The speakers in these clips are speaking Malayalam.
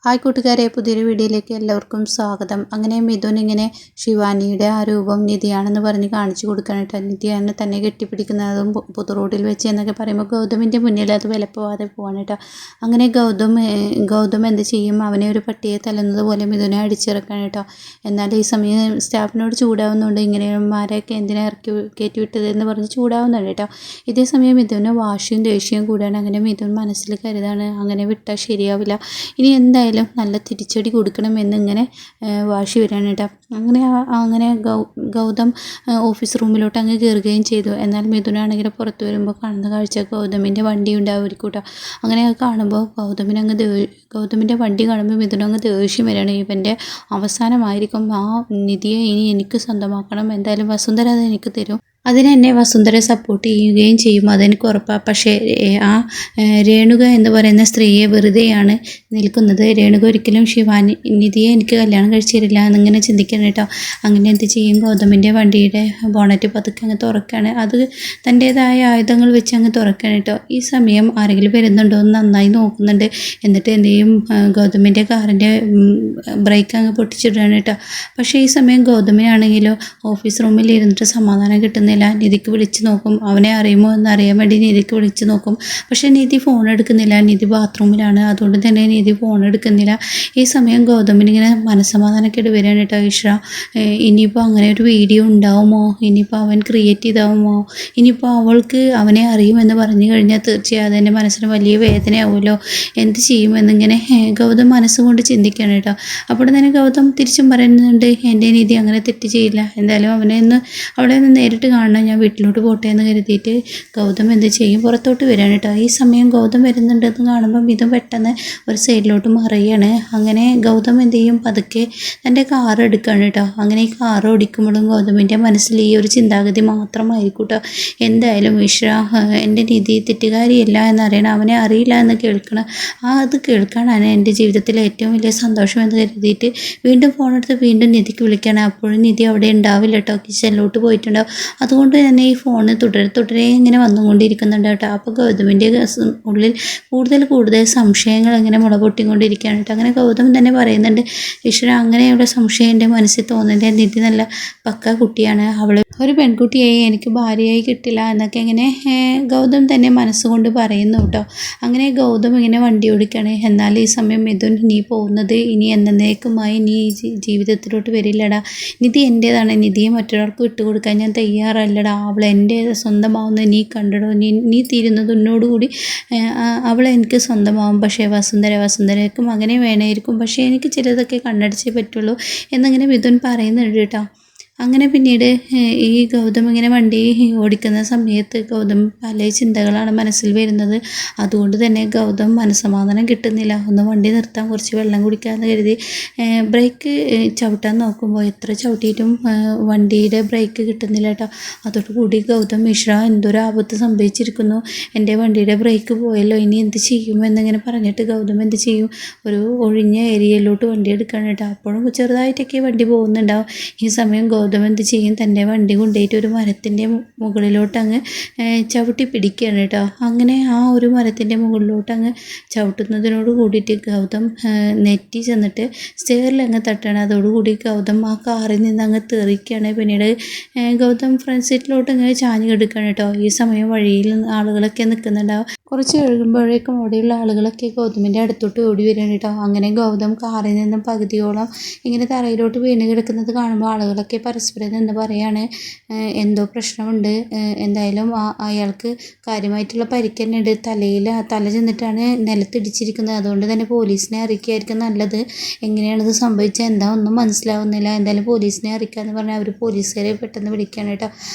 ഹായ് കൂട്ടുകാരെ, പുതിയൊരു വീഡിയോയിലേക്ക് എല്ലാവർക്കും സ്വാഗതം. അങ്ങനെ മിഥുൻ ഇങ്ങനെ ശിവാനിയുടെ ആ രൂപം നിധിയാണെന്ന് പറഞ്ഞ് കാണിച്ചു കൊടുക്കാനായിട്ട് നിധിയാണ് തന്നെ കെട്ടിപ്പിടിക്കുന്നതും പൊതു റോഡിൽ വെച്ച് എന്നൊക്കെ പറയുമ്പോൾ ഗൗതമിൻ്റെ മുന്നിൽ അത് വിലപ്പോവാതെ പോവാണ് കേട്ടോ. അങ്ങനെ ഗൗതം എന്ത് ചെയ്യും, അവനെ ഒരു പട്ടിയെ തല്ലുന്നത് പോലെ മിഥുനെ അടിച്ചിറക്കാൻ കേട്ടോ. എന്നാൽ ഈ സമയം സ്റ്റാഫിനോട് ചൂടാവുന്നുണ്ട്, ഇങ്ങനെമാരെയൊക്കെ എന്തിനാ കയറ്റി വിട്ടത് എന്ന് പറഞ്ഞ് ചൂടാവുന്നുണ്ട് കേട്ടോ. ഇതേ സമയം മിഥുന് വാശിയും ദേഷ്യവും കൂടാണ്. അങ്ങനെ മിഥുൻ മനസ്സിൽ കരുതാണ്, അങ്ങനെ വിട്ടാൽ ശരിയാവില്ല, ഇനി എന്തായാലും നല്ല തിരിച്ചടി കൊടുക്കണമെന്നിങ്ങനെ വാശി വരികയാണ് കേട്ടോ. അങ്ങനെ ഗൗതം ഓഫീസ് റൂമിലോട്ട് അങ്ങ് കയറുകയും ചെയ്തു. എന്നാൽ മിഥുനാണെങ്കിൽ പുറത്ത് വരുമ്പോൾ കാണുന്ന കാഴ്ച ഗൗതമിൻ്റെ വണ്ടി ഉണ്ടാവുമായിരിക്കും കേട്ടോ. അങ്ങനെ കാണുമ്പോൾ ഗൗതമിൻ്റെ വണ്ടി കാണുമ്പോൾ മിഥുനങ്ങ് ദേഷ്യം വരികയാണ്. ഇവൻ്റെ അവസാനമായിരിക്കും, ആ നിധിയെ ഇനി എനിക്ക് സ്വന്തമാക്കണം, എന്തായാലും വസുന്ധര അത് എനിക്ക് തരും, അതിനെന്നെ വസുന്ധര സപ്പോർട്ട് ചെയ്യുകയും ചെയ്യും, അതെനിക്ക് ഉറപ്പാണ്. പക്ഷേ ആ രേണുക എന്ന് പറയുന്ന സ്ത്രീയെ വെറുതെയാണ് നിൽക്കുന്നത്. രേണുക ഒരിക്കലും നിധിയെ എനിക്ക് കല്യാണം കഴിച്ചു തരില്ല എന്നിങ്ങനെ ചിന്തിക്കണം കേട്ടോ. അങ്ങനെ എന്ത് ചെയ്യും, ഗൗതമിൻ്റെ വണ്ടിയുടെ ബോണറ്റ് പതുക്കെ അങ്ങ് തുറക്കുകയാണ്. അത് തൻ്റേതായ ആയുധങ്ങൾ വെച്ച് അങ്ങ് തുറക്കുകയാണ് കേട്ടോ. ഈ സമയം ആരെങ്കിലും വരുന്നുണ്ടോ എന്ന് നന്നായി നോക്കുന്നുണ്ട്. എന്നിട്ട് എന്ത് ചെയ്യും, ഗൗതമിൻ്റെ കാറിൻ്റെ ബ്രേക്ക് അങ്ങ് പൊട്ടിച്ചിടുകയാണ് കേട്ടോ. പക്ഷേ ഈ സമയം ഗൗതമിനാണെങ്കിലോ ഓഫീസ് റൂമിൽ ഇരുന്നിട്ട് സമാധാനം കിട്ടുന്നില്ല. നിധിക്ക് വിളിച്ച് നോക്കും, അവനെ അറിയുമോ എന്നറിയാൻ വേണ്ടി നിധിക്ക് വിളിച്ച് നോക്കും. പക്ഷേ നിധി ഫോൺ എടുക്കുന്നില്ല, നിധി ബാത്റൂമിലാണ്, അതുകൊണ്ട് തന്നെ നിധി ഫോൺ എടുക്കുന്നില്ല. ഈ സമയം ഗൗതമിനിങ്ങനെ മനസ്സമാധാനക്കേട് വരികയാണ് കേട്ടോ. ഈശ്വര, ഇനിയിപ്പോൾ അങ്ങനെ ഒരു വീഡിയോ ഉണ്ടാവുമോ, ഇനിയിപ്പോൾ അവൻ ക്രിയേറ്റ് ചെയ്താവുമോ, ഇനിയിപ്പോൾ അവൾക്ക് അവനെ അറിയുമെന്ന് പറഞ്ഞു കഴിഞ്ഞാൽ തീർച്ചയായും അതെൻ്റെ മനസ്സിന് വലിയ വേദനയാവുമല്ലോ, എന്ത് ചെയ്യുമെന്നിങ്ങനെ ഗൗതം മനസ്സുകൊണ്ട് ചിന്തിക്കുകയാണ് കേട്ടോ. അപ്പോൾ തന്നെ ഗൗതം തിരിച്ചും പറയുന്നുണ്ട്, എൻ്റെ നിധി അങ്ങനെ തെറ്റ് ചെയ്യില്ല, എന്തായാലും അവനെ അവിടെ നിന്ന് നേരിട്ട് കാണണം, ഞാൻ വീട്ടിലോട്ട് പോട്ടെ എന്ന് കരുതിയിട്ട് ഗൗതം എന്ത് ചെയ്യും, പുറത്തോട്ട് വരികയാണ് കേട്ടോ. ഈ സമയം ഗൗതം വരുന്നുണ്ടെന്ന് കാണുമ്പം ഇതും പെട്ടെന്ന് ഒരു സൈഡിലോട്ട് മറിയാണ്. അങ്ങനെ ഗൗതം എന്ത് ചെയ്യും, പതുക്കെ തൻ്റെ കാർ എടുക്കുകയാണ് കേട്ടോ. അങ്ങനെ ഈ കാർ ഓടിക്കുമ്പോഴും ഗൗതമിൻ്റെ മനസ്സിൽ ഈ ഒരു ചിന്താഗതി മാത്രമായിരിക്കും കേട്ടോ. എന്തായാലും ഈശ്വര, എൻ്റെ നിധി തെറ്റുകാരിയല്ല എന്നറിയണം, അവനെ അറിയില്ല എന്ന് കേൾക്കണം, അത് കേൾക്കാനാണ് എൻ്റെ ജീവിതത്തിലെ ഏറ്റവും വലിയ സന്തോഷം എന്ന് കരുതിയിട്ട് വീണ്ടും ഫോണെടുത്ത് വീണ്ടും നിധിക്ക് വിളിക്കുകയാണ്. അപ്പോഴും നിധി അവിടെ ഉണ്ടാവില്ല കേട്ടോ, കിച്ചണിലോട്ട് പോയിട്ടുണ്ടാവും. അതുകൊണ്ട് തന്നെ ഈ ഫോണ് തുടരെ ഇങ്ങനെ വന്നുകൊണ്ടിരിക്കുന്നുണ്ട് കേട്ടോ. അപ്പോൾ ഗൗതമിൻ്റെ ഉള്ളിൽ കൂടുതൽ സംശയങ്ങൾ ഇങ്ങനെ മുളപൊട്ടിക്കൊണ്ടിരിക്കുകയാണ് കേട്ടോ. അങ്ങനെ ഗൗതം തന്നെ പറയുന്നുണ്ട്, ഈശ്വര, അങ്ങനെയുള്ള സംശയം എൻ്റെ മനസ്സിൽ തോന്നുന്നത്, നിധി നല്ല പക്ക കുട്ടിയാണ്, അവൾ ഒരു പെൺകുട്ടിയായി എനിക്ക് ഭാര്യയായി കിട്ടില്ല എന്നൊക്കെ ഇങ്ങനെ ഗൗതം തന്നെ മനസ്സുകൊണ്ട് പറയുന്നു കേട്ടോ. അങ്ങനെ ഗൗതം ഇങ്ങനെ വണ്ടി ഓടിക്കുകയാണ്. എന്നാൽ ഈ സമയം മിഥുൻ, നീ പോകുന്നത് ഇനി എന്നേക്കുമായി നീ ജീവിതത്തിലോട്ട് വരില്ലടാ, നിധി എൻ്റേതാണ്, നിധിയെ മറ്റൊരാൾക്ക് വിട്ടുകൊടുക്കാൻ ഞാൻ തയ്യാറല്ലടാ, അവൾ എൻ്റെ സ്വന്തമാവുന്നത് നീ കണ്ടടോ, നീ തീരുന്നത് എന്നോടുകൂടി അവളെ എനിക്ക് സ്വന്തമാവും. പക്ഷേ വസുന്ധരയ്ക്കും അങ്ങനെ വേണമായിരിക്കും, പക്ഷേ എനിക്ക് ചിലതൊക്കെ കണ്ണടിച്ചേ പറ്റുള്ളൂ എന്നിങ്ങനെ മിഥുൻ പറയുന്നുണ്ട് കേട്ടോ. അങ്ങനെ പിന്നീട് ഈ ഗൗതം ഇങ്ങനെ വണ്ടി ഓടിക്കുന്ന സമയത്ത് ഗൗതം പല ചിന്തകളാണ് മനസ്സിൽ വരുന്നത്. അതുകൊണ്ട് തന്നെ ഗൗതം മനസ്സമാധാനം കിട്ടുന്നില്ല. ഒന്ന് വണ്ടി നിർത്താൻ, കുറച്ച് വെള്ളം കുടിക്കാമെന്ന് കരുതി ബ്രേക്ക് ചവിട്ടാൻ നോക്കുമ്പോൾ എത്ര ചവിട്ടിയിട്ടും വണ്ടിയുടെ ബ്രേക്ക് കിട്ടുന്നില്ല കേട്ടോ. അതോടുകൂടി ഗൗതം, ഈശ്വര, എന്തൊരു ആപത്ത് സംഭവിച്ചിരിക്കുന്നു, എൻ്റെ വണ്ടിയുടെ ബ്രേക്ക് പോയല്ലോ, ഇനി എന്ത് ചെയ്യും എന്നിങ്ങനെ പറഞ്ഞിട്ട് ഗൗതം എന്ത് ചെയ്യും, ഒരു ഒഴിഞ്ഞ ഏരിയയിലോട്ട് വണ്ടി എടുക്കണം കേട്ടോ. അപ്പോഴും ചെറുതായിട്ടൊക്കെ വണ്ടി പോകുന്നുണ്ടാവും. ഈ സമയം ഗൗതം എന്ത് ചെയ്യും, തൻ്റെ വണ്ടി കൊണ്ടുപോയിട്ട് ഒരു മരത്തിൻ്റെ മുകളിലോട്ട് അങ്ങ് ചവിട്ടി പിടിക്കുകയാണ് കേട്ടോ. അങ്ങനെ ആ ഒരു മരത്തിൻ്റെ മുകളിലോട്ട് അങ്ങ് ചവിട്ടുന്നതിനോട് കൂടിയിട്ട് ഗൗതം നെറ്റി ചെന്നിട്ട് സ്റ്റെയറിൽ അങ്ങ് തട്ടുകയാണ്. അതോടുകൂടി ഗൗതം ആ കാറിൽ നിന്ന് അങ്ങ് തെറിക്കുകയാണ്. പിന്നീട് ഗൗതം ഫ്രണ്ട് സീറ്റിലോട്ട് ഇങ്ങനെ ചാഞ്ഞ് കിടക്കുകയാണ് കേട്ടോ. ഈ സമയം വഴിയിൽ ആളുകളൊക്കെ നിൽക്കുന്നുണ്ടാവും. കുറച്ച് കഴിയുമ്പോഴേക്കും അവിടെയുള്ള ആളുകളൊക്കെ ഗൗതമിൻ്റെ അടുത്തോട്ട് ഓടി വരികയാണ് കേട്ടോ. അങ്ങനെ ഗൗതം കാറിൽ നിന്നും പകുതിയോളം ഇങ്ങനെ തറയിലോട്ട് വീണ് കിടക്കുന്നത് കാണുമ്പോൾ ആളുകളൊക്കെ പരസ്പരം നിന്ന് പറയാണ്, എന്തോ പ്രശ്നമുണ്ട്, എന്തായാലും അയാൾക്ക് കാര്യമായിട്ടുള്ള പരിക്ക് തന്നെ ഉണ്ട്, തല ചെന്നിട്ടാണ് നിലത്തിടിച്ചിരിക്കുന്നത്, അതുകൊണ്ട് തന്നെ പോലീസിനെ അറിയിക്കുകയായിരിക്കും നല്ലത്, എങ്ങനെയാണിത് സംഭവിച്ചത് എന്താ ഒന്നും മനസ്സിലാവുന്നില്ല, എന്തായാലും പോലീസിനെ അറിയിക്കാമെന്ന് പറഞ്ഞാൽ അവർ പോലീസുകാരെ പെട്ടെന്ന് വിളിക്കുകയാണ് കേട്ടോ.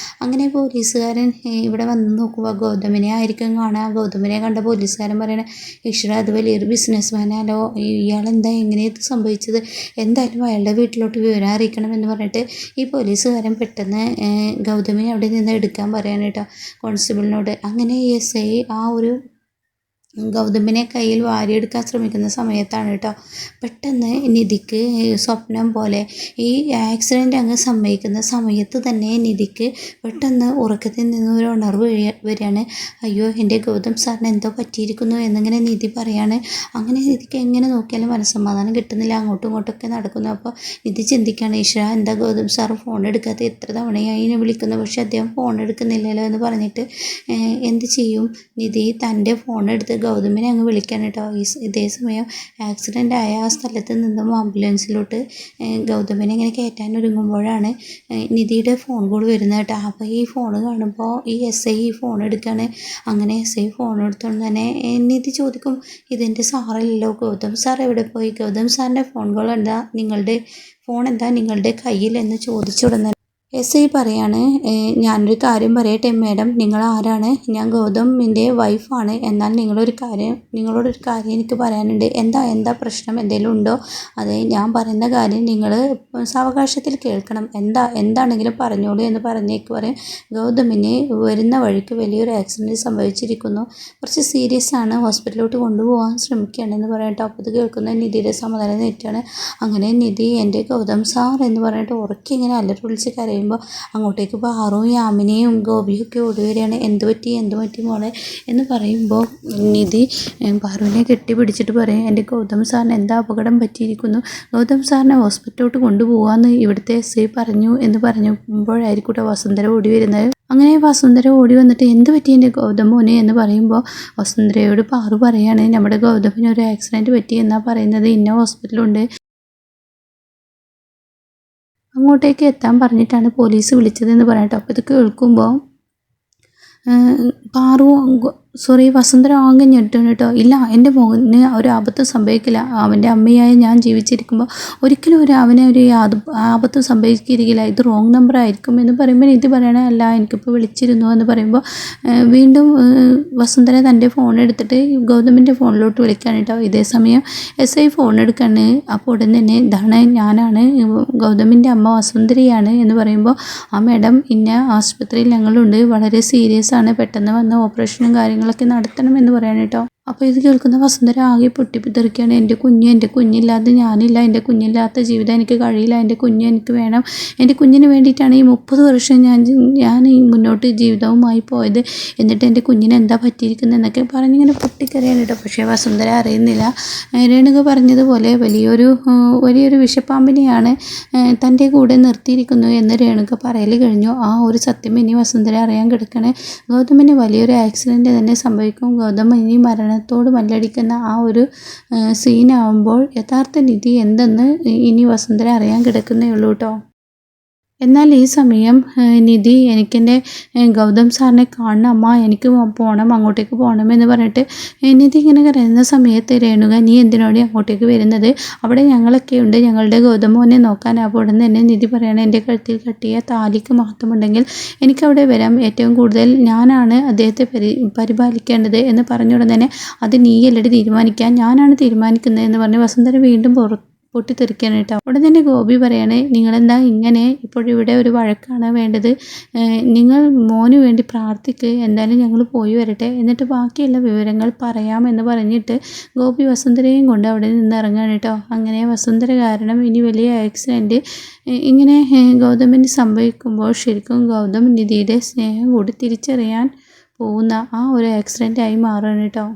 അങ്ങനെ പോലീസുകാരൻ ഇവിടെ വന്ന് നോക്കുമ്പോൾ ഗൗതമിനെ ആയിരിക്കും കാണുക. ഗൗതമിനെ കണ്ട പോലീസുകാരൻ പറയണേ, ഈശ്വര, അത് വലിയൊരു ബിസിനസ്മാനാലോ, ഇയാളെന്താ എങ്ങനെ ഇത് സംഭവിച്ചത്, എന്തായാലും അയാളുടെ വീട്ടിലോട്ട് വിവരം അറിയിക്കണം എന്ന് പറഞ്ഞിട്ട് ഈ പോലീസുകാരൻ പെട്ടെന്ന് ഗൗതമിനെ അവിടെ നിന്ന് എടുക്കാൻ പറയാൻ കേട്ടോ, കോൺസ്റ്റബിളിനോട്. അങ്ങനെ SI ആ ഒരു ഗൗതമിനെ കയ്യിൽ വാരിയെടുക്കാൻ ശ്രമിക്കുന്ന സമയത്താണ് കേട്ടോ പെട്ടെന്ന് നിധിക്ക് സ്വപ്നം പോലെ ഈ ആക്സിഡൻ്റ് അങ്ങ് സംഭവിക്കുന്ന സമയത്ത് തന്നെ നിധിക്ക് പെട്ടെന്ന് ഉറക്കത്തിൽ നിന്ന് ഒരു ഉണർവ് വരികയാണ്. അയ്യോ, എൻ്റെ ഗൗതം സാറിന് എന്തോ പറ്റിയിരിക്കുന്നു എന്നിങ്ങനെ നിധി പറയാണ്. അങ്ങനെ നിധിക്ക് എങ്ങനെ നോക്കിയാലും മനസ്സമാധാനം കിട്ടുന്നില്ല. അങ്ങോട്ടും ഇങ്ങോട്ടൊക്കെ നടക്കുന്നു. അപ്പോൾ നിധി ചിന്തിക്കുകയാണ്, ഈശ്വര എന്താ ഗൗതം സാർ ഫോൺ എടുക്കാത്ത, എത്ര തവണയായി എന്നെ വിളിക്കുന്നു, പക്ഷെ അദ്ദേഹം ഫോൺ എടുക്കുന്നില്ലല്ലോ എന്ന് പറഞ്ഞിട്ട് എന്ത് ചെയ്യും? നിധി തൻ്റെ ഫോൺ എടുത്ത് ഗൗതമിനെ അങ്ങ് വിളിക്കാൻ കേട്ടോ. ഇതേ സമയം ആക്സിഡൻ്റ് ആയ ആ സ്ഥലത്ത് നിന്നും ആംബുലൻസിലോട്ട് ഗൗതമിനെ ഇങ്ങനെ കയറ്റാൻ ഒരുങ്ങുമ്പോഴാണ് നിധിയുടെ ഫോൺ കോൾ വരുന്നത് കേട്ടോ. അപ്പോൾ ഈ ഫോൺ കാണുമ്പോൾ ഈ SI ഈ ഫോൺ എടുക്കുകയാണ്. അങ്ങനെ SI ഫോൺ എടുത്തുകൊണ്ട് തന്നെ നിധി ചോദിക്കും, ഇതെൻ്റെ സാറല്ലല്ലോ, ഗൗതം സാർ എവിടെ പോയി? ഗൗതം സാറിൻ്റെ ഫോൺ കോൾ എന്താ നിങ്ങളുടെ കയ്യിൽ എന്ന് ചോദിച്ചുടനെ SI പറയാണ്, ഞാനൊരു കാര്യം പറയട്ടെ മാഡം, നിങ്ങൾ ആരാണ്? ഞാൻ ഗൗതമിൻ്റെ വൈഫാണ്. എന്നാൽ നിങ്ങളോടൊരു കാര്യം എനിക്ക് പറയാനുണ്ട്. എന്താ പ്രശ്നം എന്തെങ്കിലും ഉണ്ടോ? അതെ, ഞാൻ പറയുന്ന കാര്യം നിങ്ങൾ സാവകാശത്തിൽ കേൾക്കണം. എന്താണെങ്കിലും പറഞ്ഞോളൂ എന്ന് പറഞ്ഞേക്ക് പറയും. ഗൗതമിന് വരുന്ന വഴിക്ക് വലിയൊരു ആക്സിഡൻറ്റ് സംഭവിച്ചിരിക്കുന്നു, കുറച്ച് സീരിയസ് ആണ്, ഹോസ്പിറ്റലിലോട്ട് കൊണ്ടുപോകാൻ ശ്രമിക്കുകയാണെന്ന് പറയട്ടെ. അപ്പോൾ ഇത് കേൾക്കുന്ന നിധിയുടെ സമാധാനം തെറ്റാണ്. അങ്ങനെ നിധി എൻ്റെ ഗൗതം സാർ എന്ന് പറഞ്ഞിട്ട് ഉറക്കി ഇങ്ങനെ അലറി വിളിച്ച് കരയും. അങ്ങോട്ടേക്ക് പാറുവും യാമിനിയും ഗോപിയൊക്കെ ഓടി വരികയാണ്. എന്ത് പറ്റി മോളെ എന്ന് പറയുമ്പോൾ നിധി പാറുവിനെ കെട്ടിപ്പിടിച്ചിട്ട് പറയും, എൻ്റെ ഗൗതം സാറിന് എന്താ അപകടം പറ്റിയിരിക്കുന്നു, ഗൗതം സാറിനെ ഹോസ്പിറ്റലിലോട്ട് കൊണ്ടുപോകാമെന്ന് ഇവിടുത്തെ SI പറഞ്ഞു എന്ന് പറഞ്ഞപ്പോഴായിരിക്കും വസുന്ധര ഓടി വരുന്നത്. അങ്ങനെ വസുന്ധര ഓടി വന്നിട്ട് എന്ത് പറ്റി എൻ്റെ ഗൗതം മോനെ എന്ന് പറയുമ്പോൾ വസുന്ധരയോട് പാറു പറയാണ്, നമ്മുടെ ഗൗതമിന് ഒരു ആക്സിഡൻറ്റ് പറ്റി എന്നാ പറയുന്നത്, ഇന്ന ഹോസ്പിറ്റലുണ്ട്, അങ്ങോട്ടേക്ക് എത്താൻ പറഞ്ഞിട്ടാണ് പോലീസ് വിളിച്ചതെന്ന് പറയട്ടോ. അപ്പോൾ ഇത് കേൾക്കുമ്പോൾ പാറു വസുന്ധര ആകെ ഞെട്ടാണ് കേട്ടോ. ഇല്ല, എൻ്റെ മോന് ഒരു ആപത്തും സംഭവിക്കില്ല, അവൻ്റെ അമ്മയായ ഞാൻ ജീവിച്ചിരിക്കുമ്പോൾ ഒരിക്കലും അവനെ ഒരു ആപത്തും സംഭവിക്കില്ല, ഇത് റോങ് നമ്പർ ആയിരിക്കും എന്ന് പറയുമ്പോൾ ഇത് പറയണേ, അല്ല എനിക്കിപ്പോൾ വിളിച്ചിരുന്നു എന്ന് പറയുമ്പോൾ വീണ്ടും വസുന്ധര തൻ്റെ ഫോൺ എടുത്തിട്ട് ഗൗതമിൻ്റെ ഫോണിലോട്ട് വിളിക്കാൻ കേട്ടോ. ഇതേ സമയം SI ഫോൺ എടുക്കാണ്. അപ്പോൾ ഉടൻ തന്നെ ഇതാണ്, ഞാനാണ് ഗൗതമിൻ്റെ അമ്മ വസുന്ധരയാണ് എന്ന് പറയുമ്പോൾ, ആ മാഡം ഇന്ന ആശുപത്രിയിൽ ഞങ്ങളുണ്ട്, വളരെ സീരിയസ് ആണ്, പെട്ടെന്ന് വന്ന ഓപ്പറേഷനും കാര്യങ്ങളൊക്കെ നടത്തണം എന്ന് പറയാൻ കേട്ടോ. അപ്പോൾ ഇത് കേൾക്കുന്ന വസുന്ധര ആകെ പൊട്ടിപ്പിതെറിക്കുകയാണ്. എൻ്റെ കുഞ്ഞില്ലാതെ ഞാനില്ല, എൻ്റെ കുഞ്ഞില്ലാത്ത ജീവിതം എനിക്ക് കഴിയില്ല, എൻ്റെ കുഞ്ഞ് എനിക്ക് വേണം, എൻ്റെ കുഞ്ഞിന് വേണ്ടിയിട്ടാണ് ഈ 30 വർഷം ഞാൻ ഈ മുന്നോട്ട് ജീവിതവുമായി പോയത്, എന്നിട്ട് എൻ്റെ കുഞ്ഞിന് എന്താ പറ്റിയിരിക്കുന്നത് എന്നൊക്കെ പറഞ്ഞിങ്ങനെ പൊട്ടിക്കറിയാണ് കേട്ടോ. പക്ഷേ വസുന്ധര അറിയുന്നില്ല, രേണുക പറഞ്ഞതുപോലെ വലിയൊരു വിഷപ്പാമ്പിനെയാണ് തൻ്റെ കൂടെ നിർത്തിയിരിക്കുന്നു എന്ന് രേണുക പറയൽ കഴിഞ്ഞു. ആ ഒരു സത്യം ഇനി വസുന്ധര അറിയാൻ കിടക്കണേ. ഗൗതമിന് വലിയൊരു ആക്സിഡൻറ്റ് തന്നെ സംഭവിക്കും, ഗൗതം ഇനി മരണത്തോട് മല്ലടിക്കുന്ന ആ ഒരു സീനാവുമ്പോൾ യഥാർത്ഥ നിധി എന്തെന്ന് ഇനി വസുന്ധര അറിയാൻ കിടക്കുന്നേ ഉള്ളൂ കേട്ടോ. എന്നാൽ ഈ സമയം നിധി എനിക്കെൻ്റെ ഗൗതം സാറിനെ കാണണം അമ്മ, എനിക്ക് പോകണം, അങ്ങോട്ടേക്ക് പോകണം എന്ന് പറഞ്ഞിട്ട് നിധി ഇങ്ങനെ കരയുന്ന സമയത്ത് രേണുക, നീ എന്തിനോടെ അങ്ങോട്ടേക്ക് വരുന്നത്, അവിടെ ഞങ്ങളൊക്കെ ഉണ്ട്, ഞങ്ങളുടെ ഗൗതം മോനെ നോക്കാൻ. അപ്പോൾ ഉടൻ തന്നെ നിധി പറയണം, എൻ്റെ കഴുത്തിൽ കെട്ടിയ താലിക്ക് മഹത്വമുണ്ടെങ്കിൽ എനിക്കവിടെ വരാം, ഏറ്റവും കൂടുതൽ ഞാനാണ് അദ്ദേഹത്തെ പരിപാലിക്കേണ്ടത് എന്ന് പറഞ്ഞ ഉടൻ തന്നെ, അത് നീയല്ലടി തീരുമാനിക്കാൻ, ഞാനാണ് തീരുമാനിക്കുന്നത് എന്ന് പറഞ്ഞ് വസുന്ധര വീണ്ടും പൊട്ടിത്തെറിക്കാണ് കേട്ടോ. ഉടൻ തന്നെ ഗോപി പറയാണ്, നിങ്ങളെന്താ ഇങ്ങനെ, ഇപ്പോഴിവിടെ ഒരു വഴക്കാണ് വേണ്ടത്, നിങ്ങൾ മോന് വേണ്ടി പ്രാർത്ഥിക്ക്, എന്തായാലും ഞങ്ങൾ പോയി വരട്ടെ, എന്നിട്ട് ബാക്കിയുള്ള വിവരങ്ങൾ പറയാമെന്ന് പറഞ്ഞിട്ട് ഗോപി വസുന്ധരയും കൊണ്ട് അവിടെ നിന്ന് ഇറങ്ങുകയാണ് കേട്ടോ. അങ്ങനെ വസുന്ധര കാരണം ഇനി വലിയ ആക്സിഡൻറ്റ് ഇങ്ങനെ ഗൗതമിന് സംഭവിക്കുമ്പോൾ ശരിക്കും ഗൗതം നിധിയുടെ സ്നേഹം കൂടി തിരിച്ചറിയാൻ പോകുന്ന ആ ഒരു ആക്സിഡൻ്റായി മാറുകയാണ് കേട്ടോ.